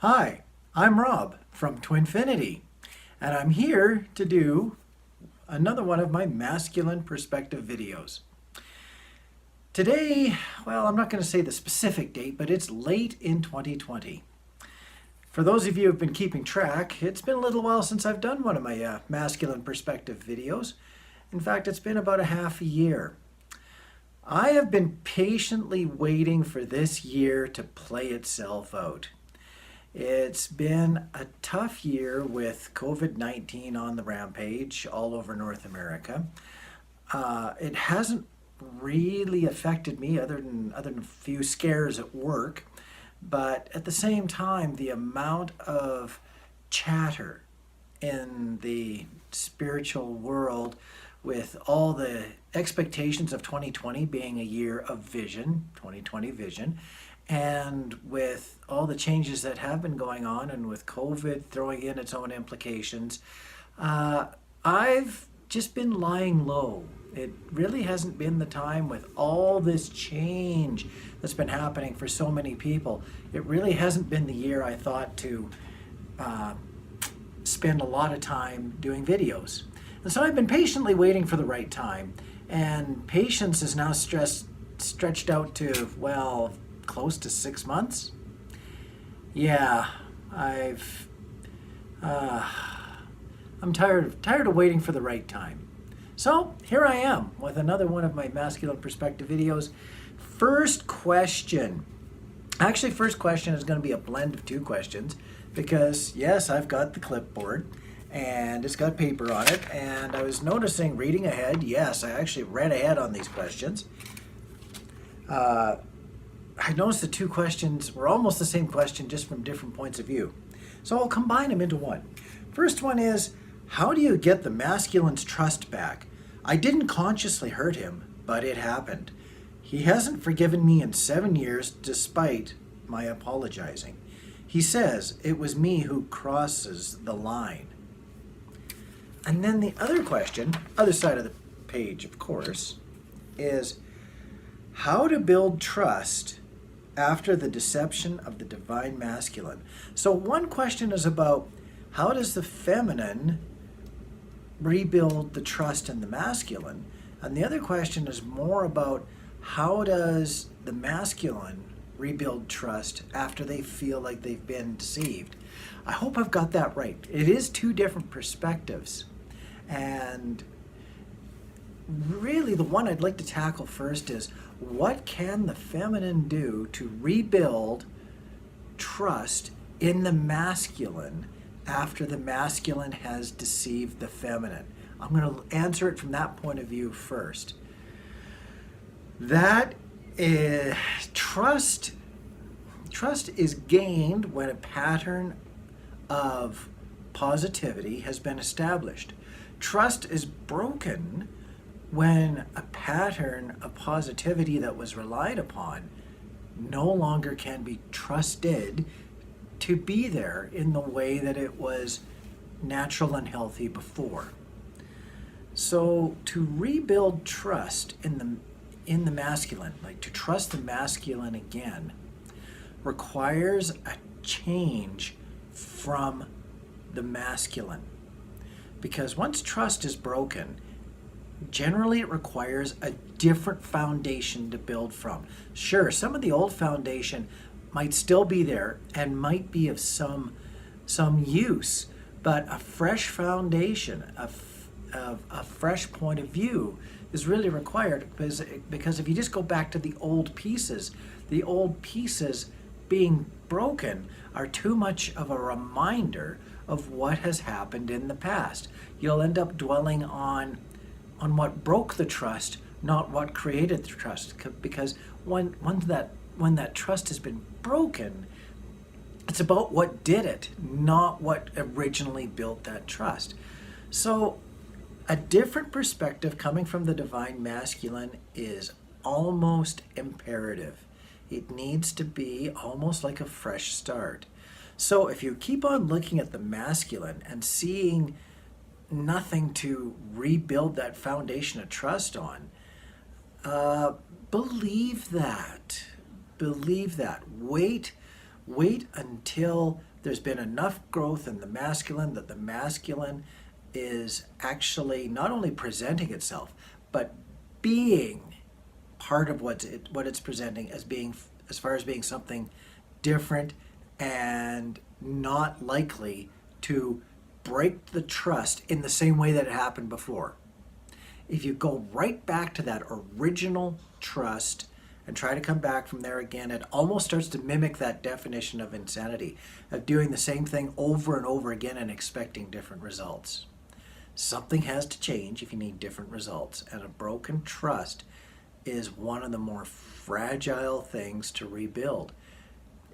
Hi, I'm Rob from Twinfinity, and I'm here to do another one of my masculine perspective videos. Today, well, I'm not going to say the specific date, but it's late in 2020. For those of you who have been keeping track, it's been a little while since I've done one of my masculine perspective videos. In fact, it's been about a half a year. I have been patiently waiting for this year to play itself out. It's been a tough year with COVID-19 on the rampage all over North America. It hasn't really affected me other than a few scares at work, but at the same time, the amount of chatter in the spiritual world with all the expectations of 2020 being a year of vision, 2020 vision, and with all the changes that have been going on and with COVID throwing in its own implications, I've just been lying low. It really hasn't been the time with all this change that's been happening for so many people. It really hasn't been the year I thought to spend a lot of time doing videos. And so I've been patiently waiting for the right time. And patience is now stretched out to, well, close to 6 months. Yeah, I'm tired of waiting for the right time. So here I am with another one of my masculine perspective videos. First question. Actually, first question is going to be a blend of two questions because yes, I've got the clipboard and it's got paper on it, and I was noticing reading ahead, yes, I actually read ahead on these questions. I noticed the two questions were almost the same question, just from different points of view. So I'll combine them into one. First one is, how do you get the masculine's trust back? I didn't consciously hurt him, but it happened. He hasn't forgiven me in 7 years despite my apologizing. He says it was me who crosses the line. And then the other question, other side of the page, of course, is how to build trust after the deception of the divine masculine. So one question is about how does the feminine rebuild the trust in the masculine? And the other question is more about how does the masculine rebuild trust after they feel like they've been deceived. I hope I've got that right. It is two different perspectives. And really the one I'd like to tackle first is, what can the feminine do to rebuild trust in the masculine after the masculine has deceived the feminine? I'm going to answer it from that point of view first. That is, trust is gained when a pattern of positivity has been established. Trust is broken when a pattern of positivity that was relied upon no longer can be trusted to be there in the way that it was natural and healthy before. So to rebuild trust in the masculine, like to trust the masculine again, requires a change from the masculine. Because once trust is broken, generally it requires a different foundation to build from. Sure, some of the old foundation might still be there and might be of some use, but a fresh foundation, a fresh point of view is really required, because if you just go back to the old pieces being broken are too much of a reminder of what has happened in the past. You'll end up dwelling on what broke the trust, not what created the trust, because when that trust has been broken, it's about what did it, not what originally built that trust. So a different perspective coming from the divine masculine is almost imperative. It needs to be almost like a fresh start. So if you keep on looking at the masculine and seeing nothing to rebuild that foundation of trust on, believe that. Wait until there's been enough growth in the masculine that the masculine is actually not only presenting itself, but being part of what it's presenting as being, as far as being something different and not likely to break the trust in the same way that it happened before. If you go right back to that original trust and try to come back from there again, it almost starts to mimic that definition of insanity, of doing the same thing over and over again and expecting different results. Something has to change if you need different results, and a broken trust is one of the more fragile things to rebuild.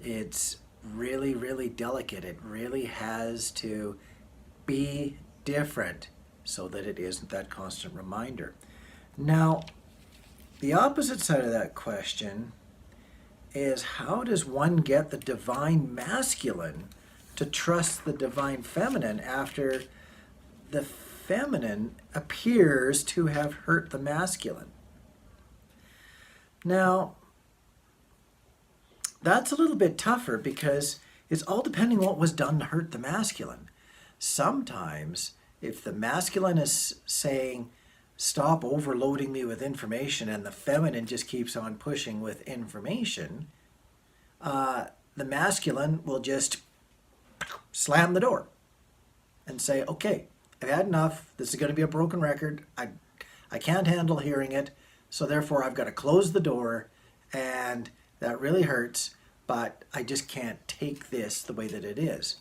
It's really, really delicate. It really has to be different so that it isn't that constant reminder. Now, the opposite side of that question is, how does one get the divine masculine to trust the divine feminine after the feminine appears to have hurt the masculine? Now, that's a little bit tougher because it's all depending what was done to hurt the masculine. Sometimes, if the masculine is saying, stop overloading me with information, and the feminine just keeps on pushing with information, the masculine will just slam the door and say, okay, I've had enough. This is going to be a broken record. I can't handle hearing it, so therefore I've got to close the door, and that really hurts, but I just can't take this the way that it is.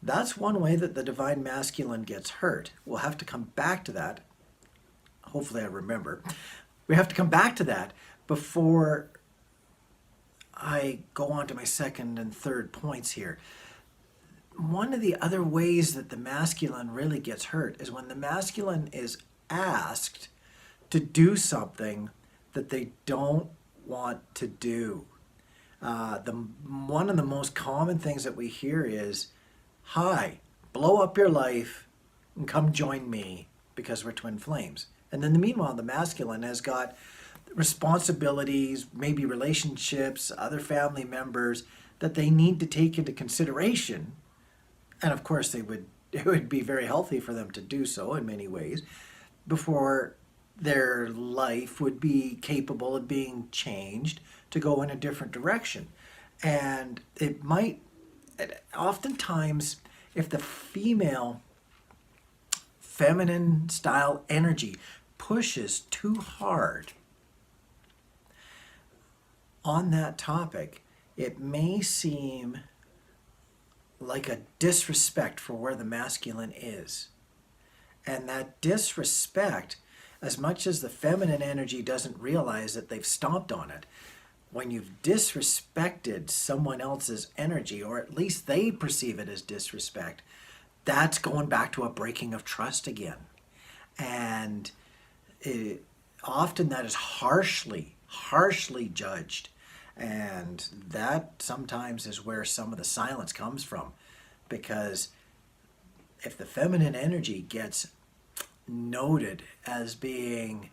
That's one way that the divine masculine gets hurt. We'll have to come back to that. Hopefully I remember. We have to come back to that before I go on to my second and third points here. One of the other ways that the masculine really gets hurt is when the masculine is asked to do something that they don't want to do. One of the most common things that we hear is, hi, blow up your life and come join me because we're twin flames. And then meanwhile, the masculine has got responsibilities, maybe relationships, other family members that they need to take into consideration. And of course, it would be very healthy for them to do so in many ways before their life would be capable of being changed to go in a different direction. And it might, oftentimes, if the female feminine style energy pushes too hard on that topic, it may seem like a disrespect for where the masculine is. And that disrespect, as much as the feminine energy doesn't realize that they've stomped on it, when you've disrespected someone else's energy, or at least they perceive it as disrespect, that's going back to a breaking of trust again. And often that is harshly judged. And that sometimes is where some of the silence comes from. Because if the feminine energy gets noted as being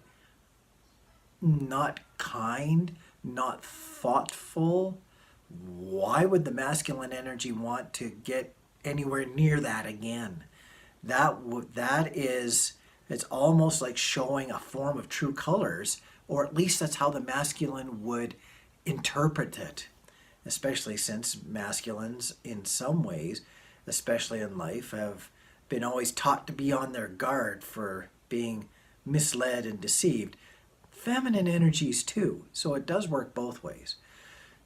not kind, not thoughtful, why would the masculine energy want to get anywhere near that again? It's almost like showing a form of true colors, or at least that's how the masculine would interpret it, especially since masculines in some ways, especially in life, have been always taught to be on their guard for being misled and deceived. Feminine energies too, so it does work both ways.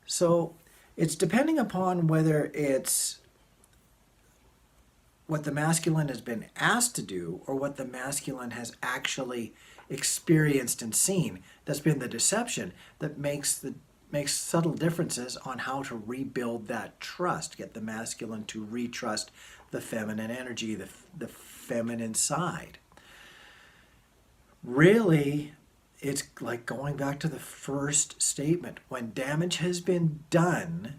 So it's depending upon whether it's what the masculine has been asked to do or what the masculine has actually experienced and seen. That's been the deception that makes subtle differences on how to rebuild that trust, get the masculine to retrust the feminine energy, the feminine side. Really, it's like going back to the first statement. When damage has been done,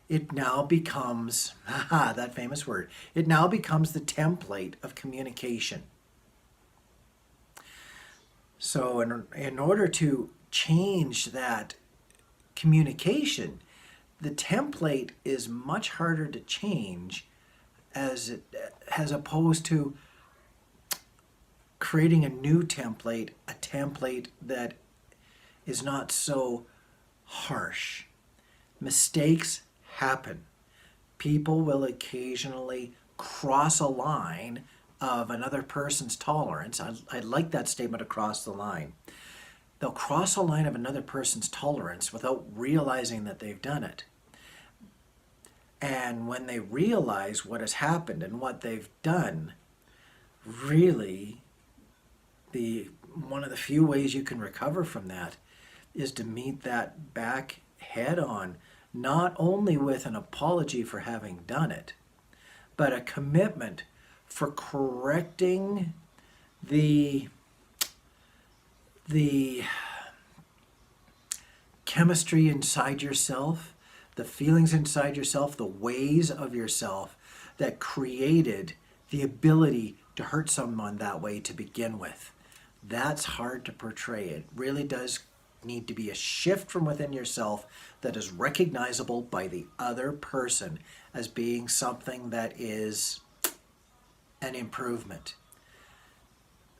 it now becomes, that famous word, it now becomes the template of communication. So in order to change that communication, the template is much harder to change as opposed to creating a new template, a template that is not so harsh. Mistakes happen. People will occasionally cross a line of another person's tolerance. I like that statement, across the line. They'll cross a line of another person's tolerance without realizing that they've done it. And when they realize what has happened and what they've done, really, one of the few ways you can recover from that is to meet that back head on, not only with an apology for having done it, but a commitment for correcting the chemistry inside yourself, the feelings inside yourself, the ways of yourself that created the ability to hurt someone that way to begin with. That's hard to portray. It really does need to be a shift from within yourself that is recognizable by the other person as being something that is an improvement.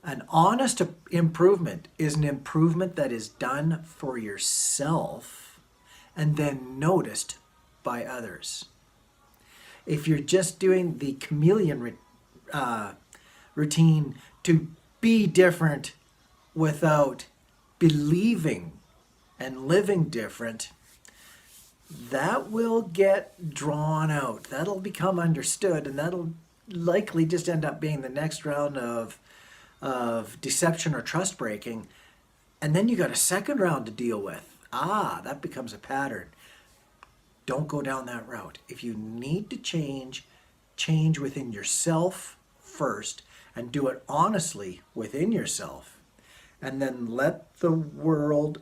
An honest improvement is an improvement that is done for yourself and then noticed by others. If you're just doing the chameleon routine to be different without believing and living different, that will get drawn out. That'll become understood, and that'll likely just end up being the next round of deception or trust breaking. And then you got a second round to deal with. That becomes a pattern. Don't go down that route. If you need to change within yourself first, and do it honestly within yourself, and then let the world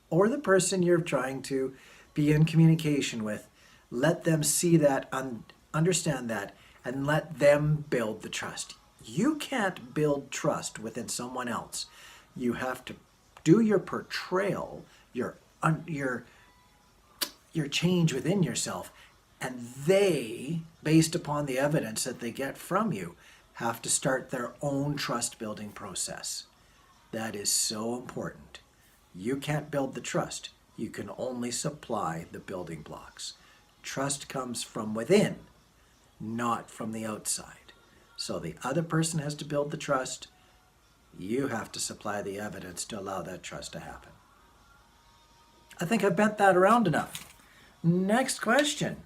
or the person you're trying to be in communication with, let them see that, understand that, and let them build the trust. You can't build trust within someone else. You have to do your portrayal, your change within yourself, and they, based upon the evidence that they get from you, have to start their own trust building process. That is so important. You can't build the trust. You can only supply the building blocks. Trust comes from within, not from the outside. So the other person has to build the trust. You have to supply the evidence to allow that trust to happen. I think I've bent that around enough. Next question.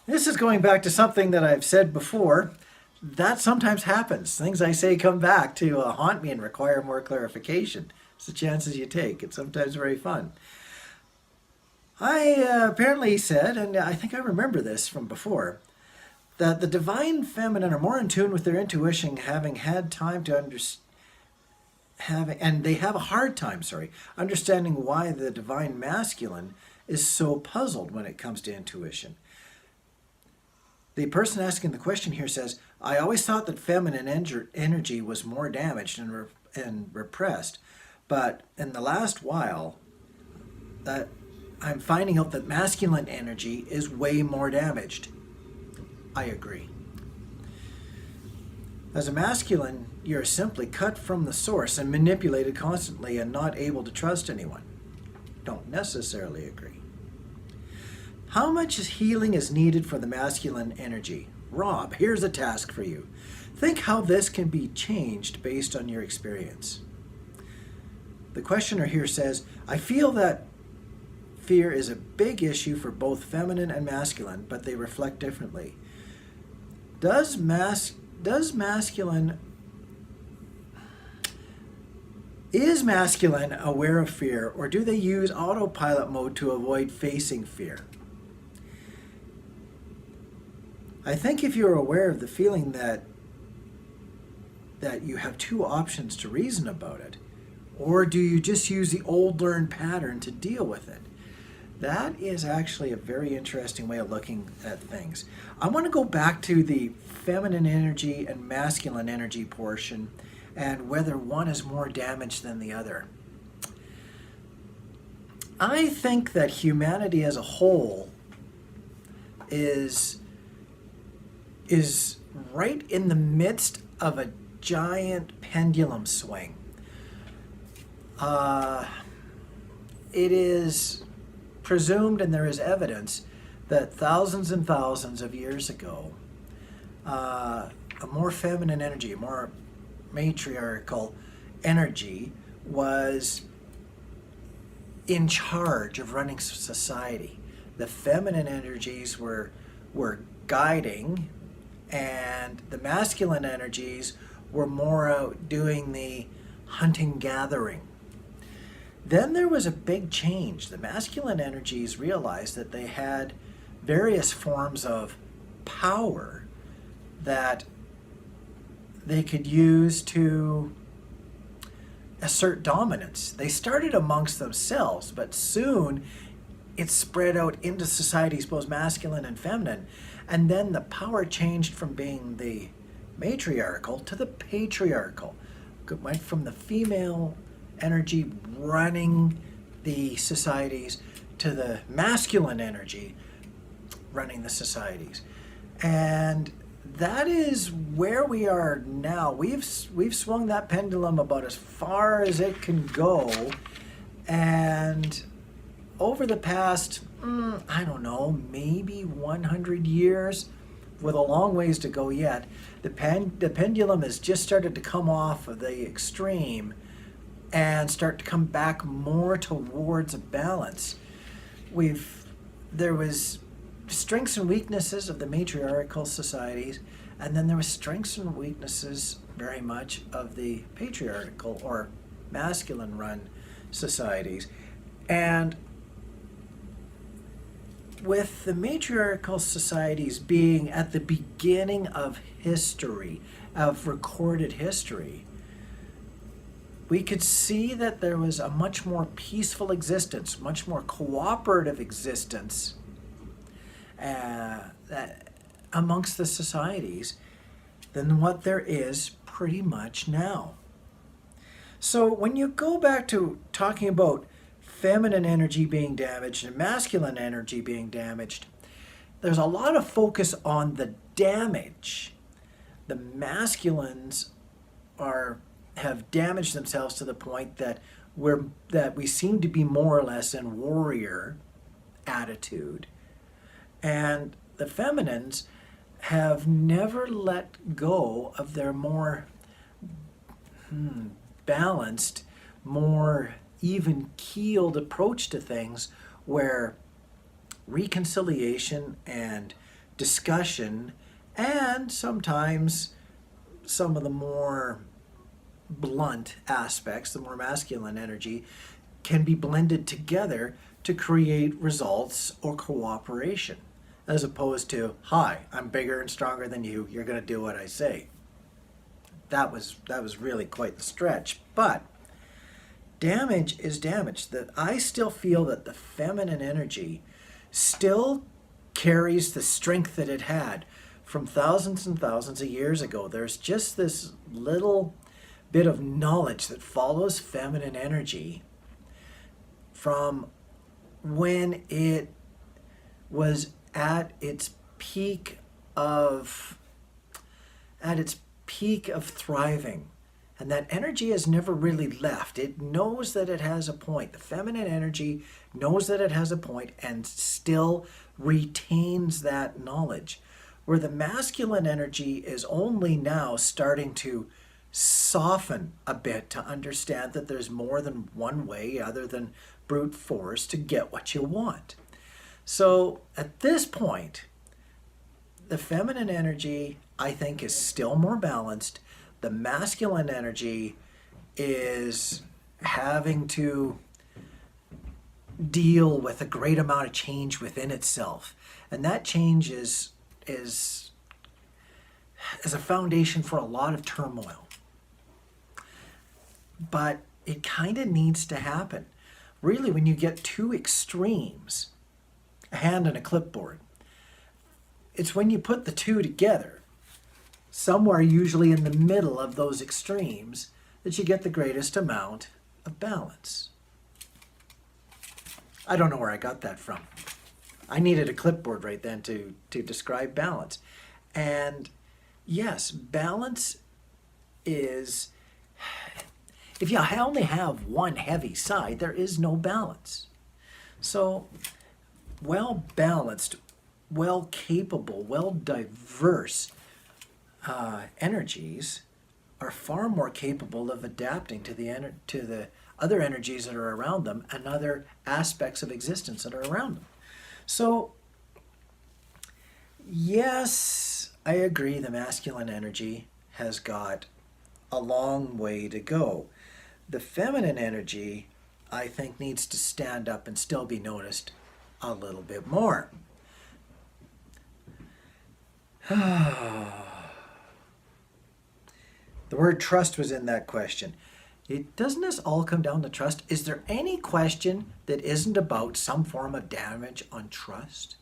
This is going back to something that I've said before. That sometimes happens. Things I say come back to haunt me and require more clarification. It's the chances you take. It's sometimes very fun. I apparently said, and I think I remember this from before, that the divine feminine are more in tune with their intuition, having had time to understand, and they have a hard time, understanding why the divine masculine is so puzzled when it comes to intuition. The person asking the question here says, I always thought that feminine energy was more damaged and repressed, but in the last while, that I'm finding out that masculine energy is way more damaged. I agree. As a masculine, you're simply cut from the source and manipulated constantly and not able to trust anyone. Don't necessarily agree. How much healing is needed for the masculine energy? Rob, here's a task for you. Think how this can be changed based on your experience. The questioner here says, I feel that fear is a big issue for both feminine and masculine, but they reflect differently. Is masculine aware of fear, or do they use autopilot mode to avoid facing fear? I think if you're aware of the feeling that you have two options to reason about it, or do you just use the old learned pattern to deal with it? That is actually a very interesting way of looking at things. I want to go back to the feminine energy and masculine energy portion and whether one is more damaged than the other. I think that humanity as a whole is right in the midst of a giant pendulum swing. It is presumed, and there is evidence, that thousands and thousands of years ago, a more feminine energy, a more matriarchal energy was in charge of running society. The feminine energies were guiding, and the masculine energies were more out doing the hunting gathering. Then there was a big change. The masculine energies realized that they had various forms of power that they could use to assert dominance. They started amongst themselves, but soon it spread out into societies, both masculine and feminine. And then the power changed from being the matriarchal to the patriarchal. It went from the female energy running the societies to the masculine energy running the societies. And that is where we are now. We've swung that pendulum about as far as it can go, and over the past, I don't know, maybe 100 years, with a long ways to go yet, the pendulum has just started to come off of the extreme and start to come back more towards a balance. There was strengths and weaknesses of the matriarchal societies, and then there was strengths and weaknesses very much of the patriarchal or masculine run societies. And with the matriarchal societies being at the beginning of history, of recorded history, we could see that there was a much more peaceful existence, much more cooperative existence amongst the societies than what there is pretty much now. So when you go back to talking about feminine energy being damaged and masculine energy being damaged, there's a lot of focus on the damage. The masculines have damaged themselves to the point that we seem to be more or less in warrior attitude. And the feminines have never let go of their more balanced, more even-keeled approach to things, where reconciliation and discussion, and sometimes some of the more blunt aspects, the more masculine energy, can be blended together to create results or cooperation, as opposed to, hi, I'm bigger and stronger than you, you're going to do what I say. That was really quite the stretch. But damage is damage. That I still feel that the feminine energy still carries the strength that it had from thousands and thousands of years ago. There's just this little bit of knowledge that follows feminine energy from when it was at its peak of thriving. And that energy has never really left. It knows that it has a point. The feminine energy knows that it has a point and still retains that knowledge. Where the masculine energy is only now starting to soften a bit to understand that there's more than one way other than brute force to get what you want. So at this point, the feminine energy, I think, is still more balanced. The masculine energy is having to deal with a great amount of change within itself. And that change is a foundation for a lot of turmoil. But it kind of needs to happen. Really, when you get two extremes, a hand and a clipboard, it's when you put the two together, somewhere usually in the middle of those extremes, that you get the greatest amount of balance. I don't know where I got that from. I needed a clipboard right then to describe balance. And yes, balance is, if you only have one heavy side, there is no balance. So well balanced, well capable, well diverse energies are far more capable of adapting to the other energies that are around them and other aspects of existence that are around them. So yes, I agree the masculine energy has got a long way to go. The feminine energy, I think, needs to stand up and still be noticed a little bit more. The word trust was in that question. Doesn't this all come down to trust? Is there any question that isn't about some form of damage on trust?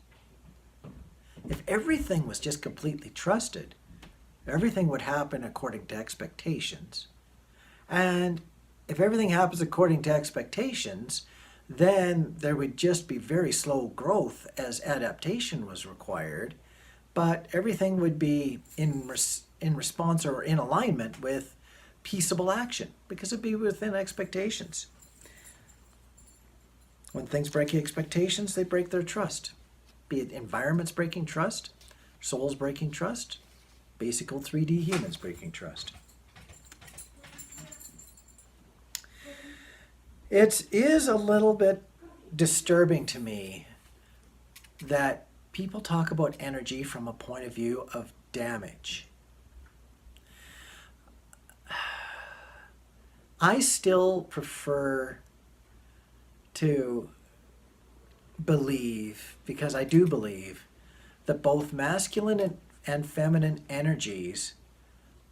If everything was just completely trusted, everything would happen according to expectations. And if everything happens according to expectations, then there would just be very slow growth as adaptation was required, but everything would be in response or in alignment with peaceable action because it'd be within expectations. When things break expectations, they break their trust. Be it environments breaking trust, souls breaking trust, basic old 3D humans breaking trust. It is a little bit disturbing to me that people talk about energy from a point of view of damage. I still prefer to believe, because I do believe, that both masculine and feminine energies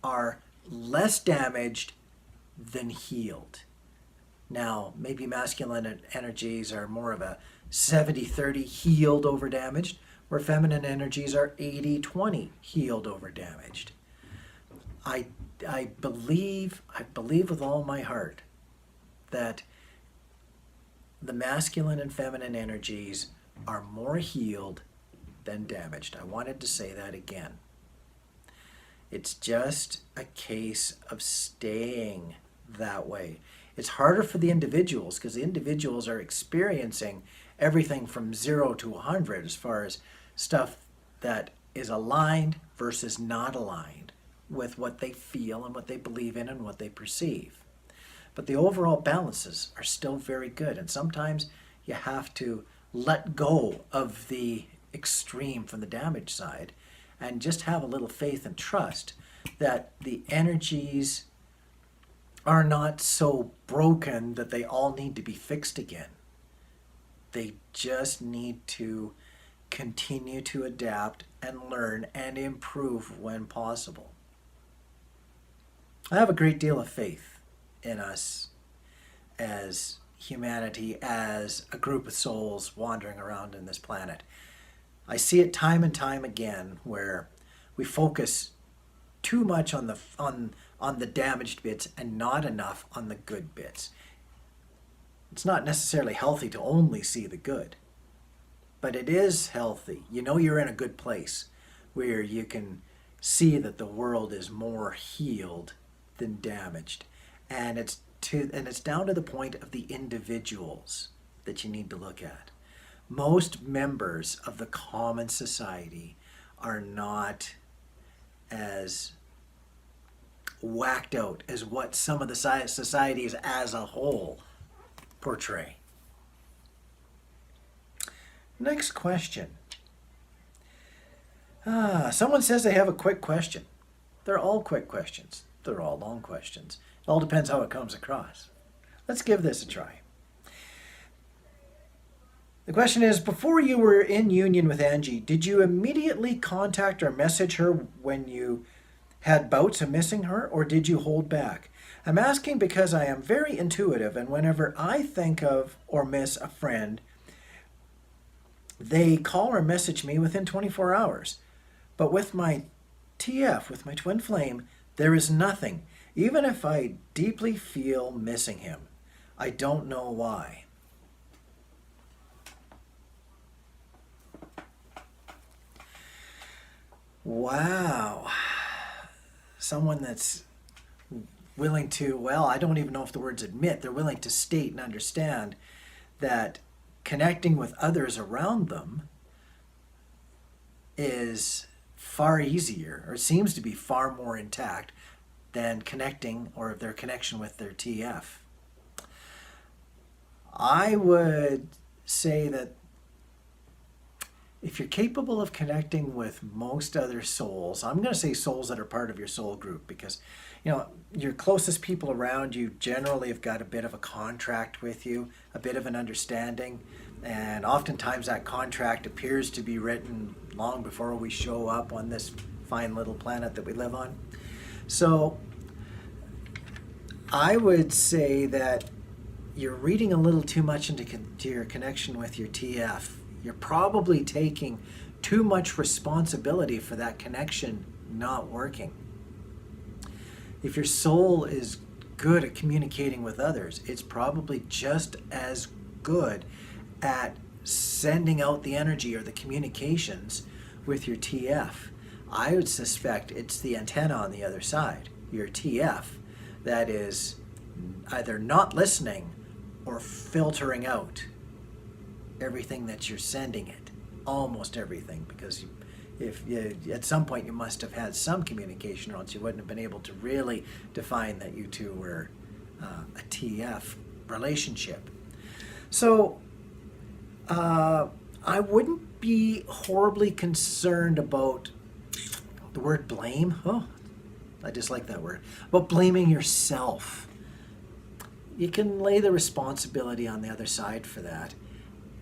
are less damaged than healed. Now, maybe masculine energies are more of a 70-30 healed over damaged, where feminine energies are 80-20 healed over damaged. I believe with all my heart that the masculine and feminine energies are more healed than damaged. I wanted to say that again. It's just a case of staying that way. It's harder for the individuals because the individuals are experiencing everything from 0 to 100 as far as stuff that is aligned versus not aligned with what they feel and what they believe in and what they perceive. But the overall balances are still very good, and sometimes you have to let go of the extreme from the damage side and just have a little faith and trust that the energies are not so broken that they all need to be fixed again. They just need to continue to adapt and learn and improve when possible. I have a great deal of faith in us as humanity, as a group of souls wandering around in this planet. I see it time and time again where we focus too much on the damaged bits and not enough on the good bits. It's not necessarily healthy to only see the good, but it is healthy. You know you're in a good place where you can see that the world is more healed than damaged. And it's down to the point of the individuals that you need to look at. Most members of the common society are not as whacked out as what some of the societies as a whole portray. Next question. Someone says they have a quick question. They're all quick questions. They're all long questions. It all depends how it comes across. Let's give this a try. The question is, before you were in union with Angie, did you immediately contact or message her when you had bouts of missing her, or did you hold back? I'm asking because I am very intuitive, and whenever I think of or miss a friend, they call or message me within 24 hours. But with my TF, with my twin flame, there is nothing, even if I deeply feel missing him. I don't know why. Wow. Someone that's willing to, well, I don't even know if the words admit, they're willing to state and understand that connecting with others around them is far easier, or seems to be far more intact than connecting or their connection with their TF. I would say that if you're capable of connecting with most other souls, I'm going to say souls that are part of your soul group, because your closest people around you generally have got a bit of a contract with you, a bit of an understanding, and oftentimes that contract appears to be written long before we show up on this fine little planet that we live on. So I would say that you're reading a little too much into your connection with your TF. You're probably taking too much responsibility for that connection not working. If your soul is good at communicating with others, it's probably just as good at sending out the energy or the communications with your TF. I would suspect it's the antenna on the other side, your TF, that is either not listening or filtering out everything that you're sending it, almost everything, because at some point you must have had some communication, or else you wouldn't have been able to really define that you two were a TF relationship. So I wouldn't be horribly concerned about the word blame. Oh, I just like that word. About blaming yourself. You can lay the responsibility on the other side for that,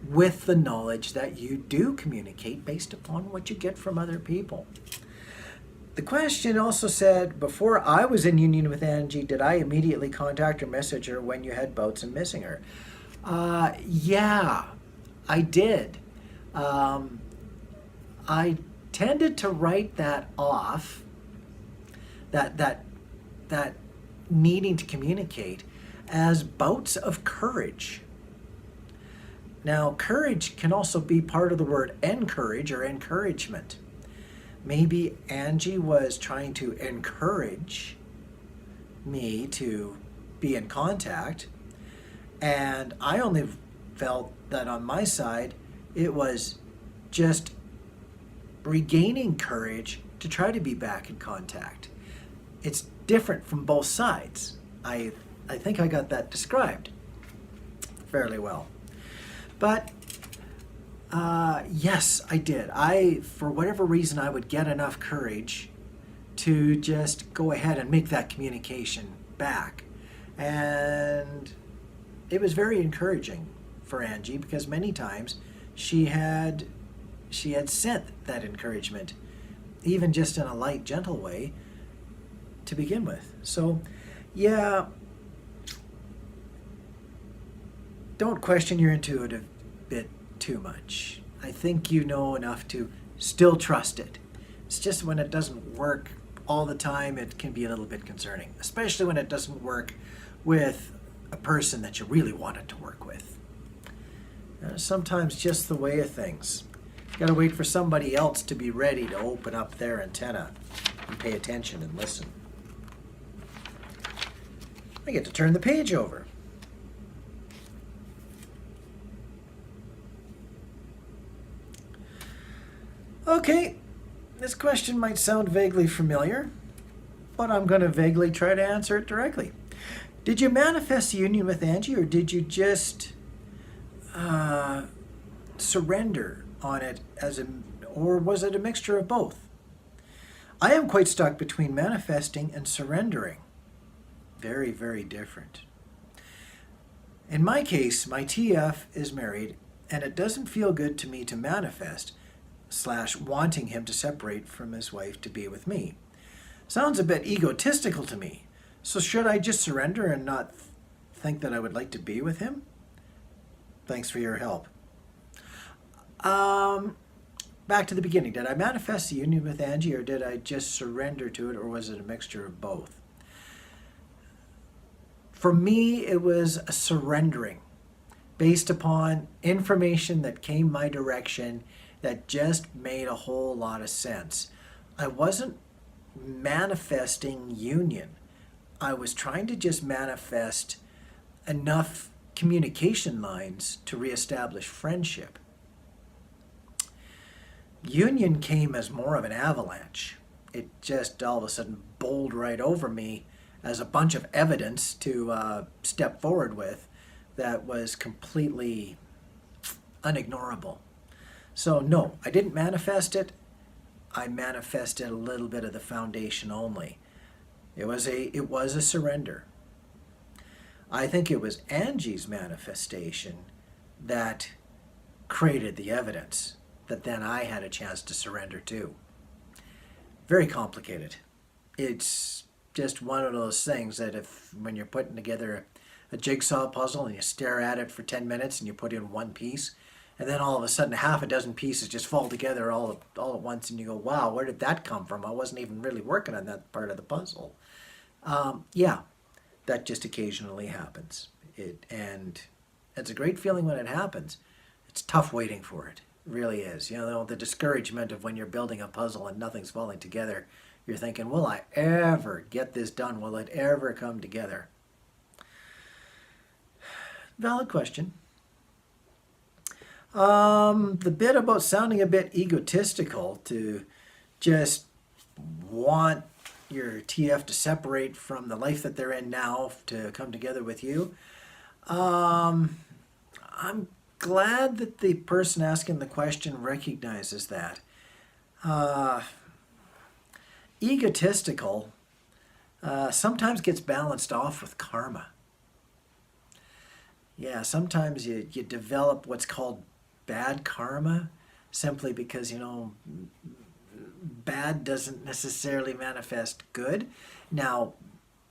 with the knowledge that you do communicate based upon what you get from other people. The question also said, before I was in union with Angie, did I immediately contact or message her when you had bouts and missing her? Yeah, I did. I tended to write that off, that needing to communicate, as bouts of courage. Now, courage can also be part of the word encourage or encouragement. Maybe Angie was trying to encourage me to be in contact, and I only felt that on my side it was just regaining courage to try to be back in contact. It's different from both sides. I think I got that described fairly well. But yes, I did. For whatever reason, I would get enough courage to just go ahead and make that communication back. And it was very encouraging for Angie, because many times she had sent that encouragement, even just in a light, gentle way, to begin with. So, yeah, don't question your intuitive bit too much. I think you know enough to still trust it. It's just when it doesn't work all the time, it can be a little bit concerning, especially when it doesn't work with a person that you really want it to work with. Sometimes just the way of things. You gotta wait for somebody else to be ready to open up their antenna and pay attention and listen. I get to turn the page over. Okay, this question might sound vaguely familiar, but I'm going to vaguely try to answer it directly. Did you manifest a union with Angie, or did you just surrender on it or was it a mixture of both? I am quite stuck between manifesting and surrendering. Very, very different. In my case, my TF is married, and it doesn't feel good to me to manifest / wanting him to separate from his wife to be with me. Sounds a bit egotistical to me. So should I just surrender and not think that I would like to be with him? Thanks for your help. Back to the beginning. Did I manifest the union with Angie, or did I just surrender to it, or was it a mixture of both? For me, it was a surrendering based upon information that came my direction that just made a whole lot of sense. I wasn't manifesting union. I was trying to just manifest enough communication lines to reestablish friendship. Union came as more of an avalanche. It just all of a sudden bowled right over me as a bunch of evidence to step forward with that was completely unignorable. So no, I didn't manifest it. I manifested a little bit of the foundation only. It was a surrender. I think it was Angie's manifestation that created the evidence that then I had a chance to surrender to. Very complicated. It's just one of those things that when you're putting together a jigsaw puzzle and you stare at it for 10 minutes and you put in one piece, and then all of a sudden half a dozen pieces just fall together all at once, and you go, wow, where did that come from? I wasn't even really working on that part of the puzzle. Yeah, that just occasionally happens. And it's a great feeling when it happens. It's tough waiting for it. It really is. You know, the discouragement of when you're building a puzzle and nothing's falling together. You're thinking, will I ever get this done? Will it ever come together? Valid question. The bit about sounding a bit egotistical to just want your TF to separate from the life that they're in now to come together with you. I'm glad that the person asking the question recognizes that. Egotistical sometimes gets balanced off with karma. Yeah, sometimes you develop what's called bad karma simply because, you know, bad doesn't necessarily manifest good. Now,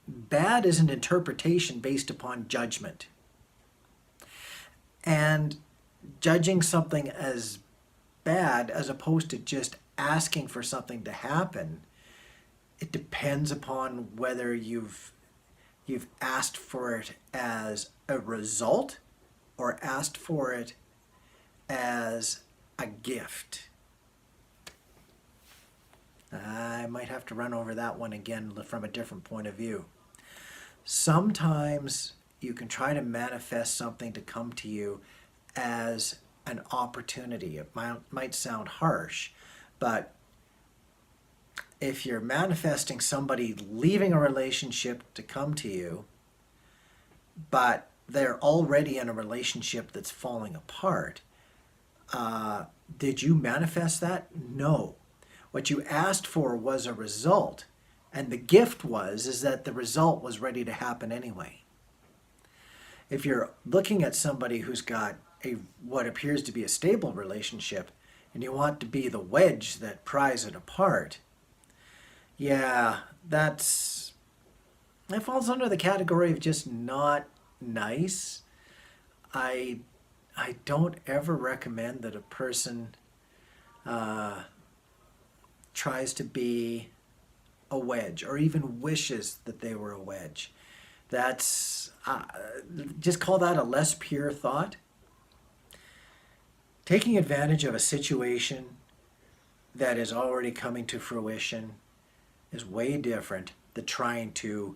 bad is an interpretation based upon judgment. And judging something as bad as opposed to just asking for something to happen, it depends upon whether you've asked for it as a result or asked for it as a gift. I might have to run over that one again from a different point of view. Sometimes you can try to manifest something to come to you as an opportunity. It might sound harsh, but if you're manifesting somebody leaving a relationship to come to you, but they're already in a relationship that's falling apart, did you manifest that? No. What you asked for was a result, and the gift is that the result was ready to happen anyway. If you're looking at somebody who's got what appears to be a stable relationship, and you want to be the wedge that pries it apart, yeah, that falls under the category of just not nice. I don't ever recommend that a person tries to be a wedge or even wishes that they were a wedge. That's just call that a less pure thought. Taking advantage of a situation that is already coming to fruition is way different than trying to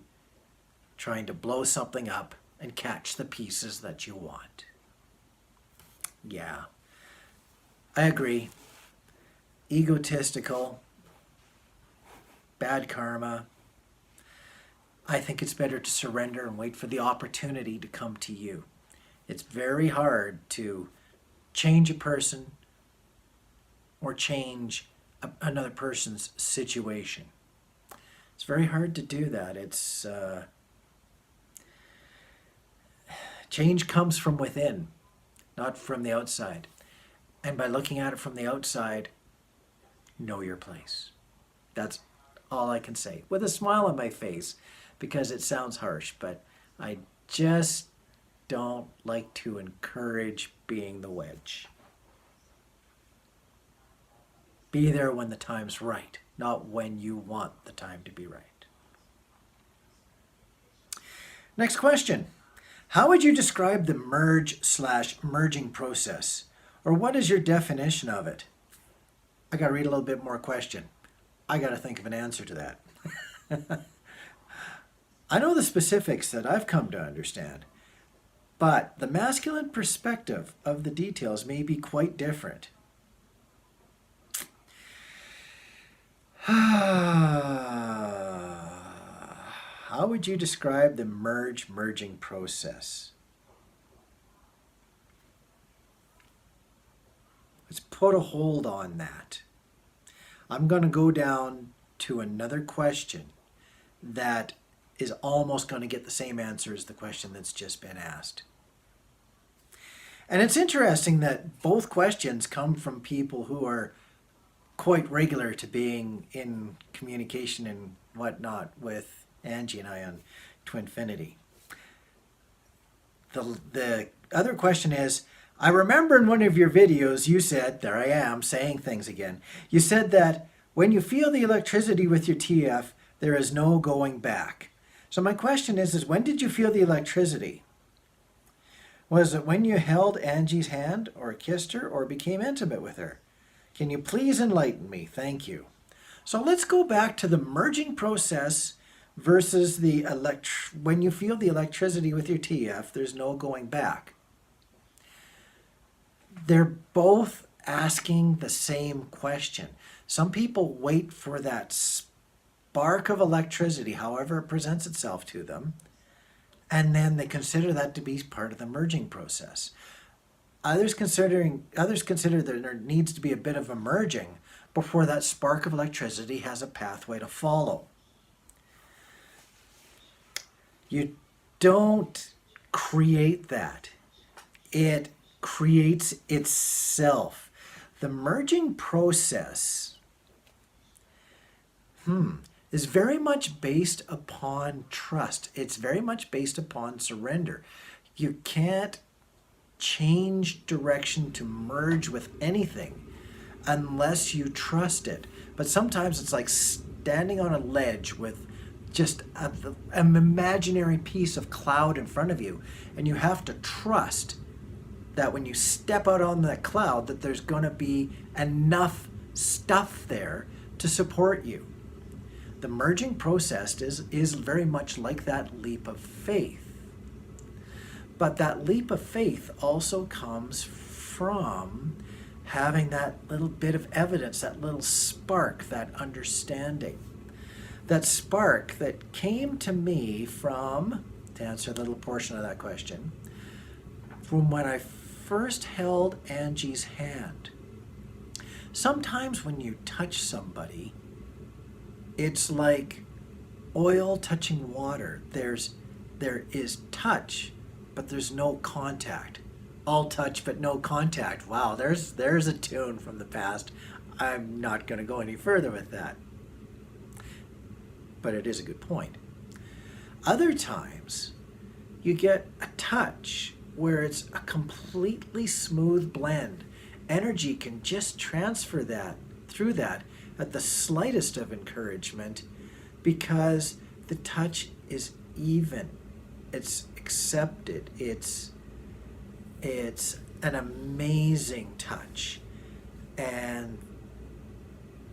blow something up and catch the pieces that you want. Yeah, I agree. Egotistical, bad karma. I think it's better to surrender and wait for the opportunity to come to you. It's very hard to change a person or change another person's situation. It's very hard to do that. It's change comes from within, not from the outside. And by looking at it from the outside, know your place. That's all I can say, with a smile on my face, because it sounds harsh, but I just don't like to encourage being the wedge. Be there when the time's right, not when you want the time to be right. Next question. How would you describe the merge/merging process? Or what is your definition of it? I got to read a little bit more question. I got to think of an answer to that. I know the specifics that I've come to understand, but the masculine perspective of the details may be quite different. How would you describe the merging process? Let's put a hold on that. I'm going to go down to another question that is almost going to get the same answer as the question that's just been asked. And it's interesting that both questions come from people who are quite regular to being in communication and whatnot with Angie and I on Twinfinity. The other question is, I remember in one of your videos you said, there I am saying things again, you said that when you feel the electricity with your TF, there is no going back. So my question is when did you feel the electricity? Was it when you held Angie's hand or kissed her or became intimate with her? Can you please enlighten me? Thank you. So let's go back to the merging process versus the when you feel the electricity with your TF, there's no going back. They're both asking the same question. Some people wait for that spark of electricity, however it presents itself to them, and then they consider that to be part of the merging process. Others consider that there needs to be a bit of a merging before that spark of electricity has a pathway to follow. You don't create that. It creates itself. The merging process is very much based upon trust. It's very much based upon surrender. You can't change direction to merge with anything unless you trust it. But sometimes it's like standing on a ledge with just an imaginary piece of cloud in front of you, and you have to trust that when you step out on that cloud that there's going to be enough stuff there to support you. The merging process is very much like that leap of faith. But that leap of faith also comes from having that little bit of evidence, that little spark, that understanding. That spark that came to me from, to answer a little portion of that question, from when I first held Angie's hand. Sometimes when you touch somebody, it's like oil touching water. There is touch, but there's no contact. All touch but no contact. Wow, there's a tune from the past. I'm not going to go any further with that. But it is a good point. Other times, you get a touch where it's a completely smooth blend. Energy can just transfer that through that at the slightest of encouragement because the touch is even. It's accepted. It's an amazing touch. And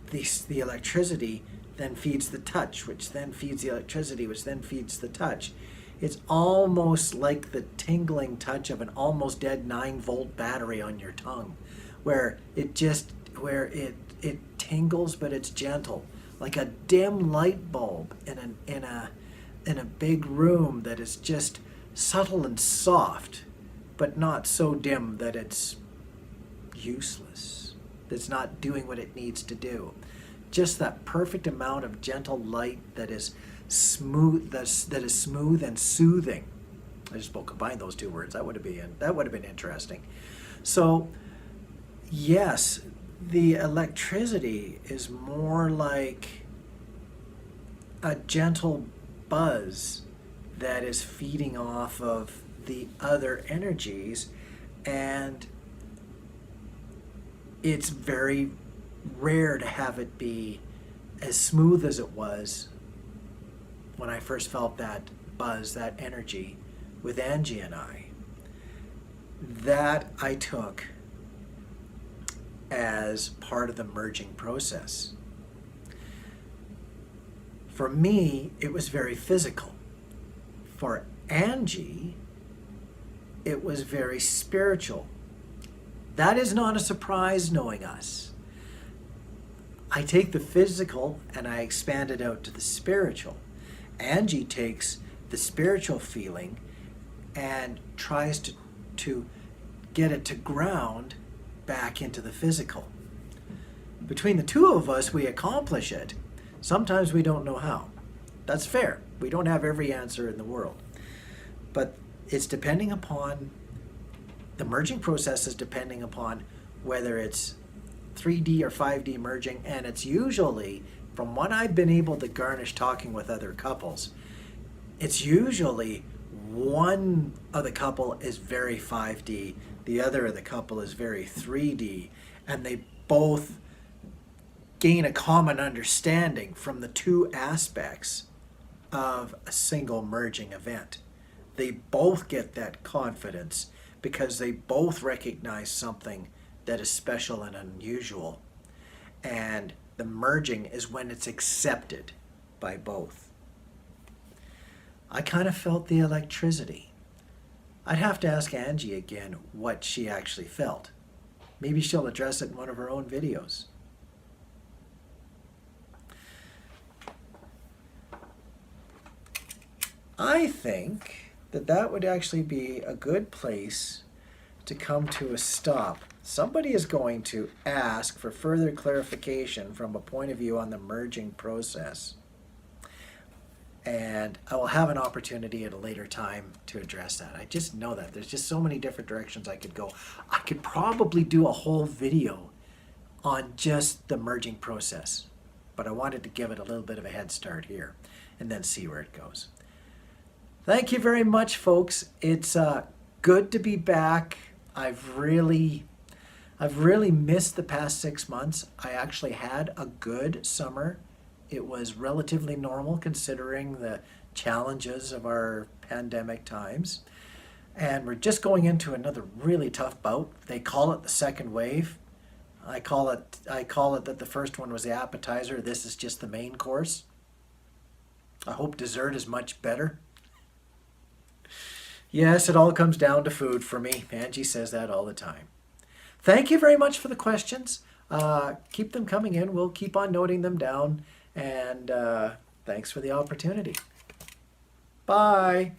the electricity then feeds the touch, which then feeds the electricity, which then feeds the touch. It's almost like the tingling touch of an almost dead 9-volt battery on your tongue, where it tingles, but it's gentle, like a dim light bulb in a big room that is just subtle and soft, but not so dim that it's useless. That's not doing what it needs to do. Just that perfect amount of gentle light that is smooth, that is smooth and soothing. I just combined those two words. That would have been interesting. So, yes, the electricity is more like a gentle buzz that is feeding off of the other energies, and it's very rare to have it be as smooth as it was when I first felt that buzz, that energy with Angie and I. That I took as part of the merging process. For me, it was very physical. For Angie, it was very spiritual. That is not a surprise knowing us. I take the physical and I expand it out to the spiritual. Angie takes the spiritual feeling and tries to get it to ground back into the physical. Between the two of us, we accomplish it. Sometimes we don't know how. That's fair. We don't have every answer in the world. But it's depending upon, the merging process is depending upon whether it's 3D or 5D merging, and it's usually, from what I've been able to garnish talking with other couples, it's usually one of the couple is very 5D, the other of the couple is very 3D, and they both gain a common understanding from the two aspects of a single merging event. They both get that confidence because they both recognize something that is special and unusual. And the merging is when it's accepted by both. I kind of felt the electricity. I'd have to ask Angie again what she actually felt. Maybe she'll address it in one of her own videos. I think that would actually be a good place to come to a stop. Somebody is going to ask for further clarification from a point of view on the merging process. And I will have an opportunity at a later time to address that. I just know that. There's just so many different directions I could go. I could probably do a whole video on just the merging process. But I wanted to give it a little bit of a head start here and then see where it goes. Thank you very much, folks. It's good to be back. I've really missed the past 6 months. I actually had a good summer. It was relatively normal considering the challenges of our pandemic times. And we're just going into another really tough bout. They call it the second wave. I call it that the first one was the appetizer. This is just the main course. I hope dessert is much better. Yes, it all comes down to food for me. Angie says that all the time. Thank you very much for the questions. Keep them coming in. We'll keep on noting them down. And thanks for the opportunity. Bye.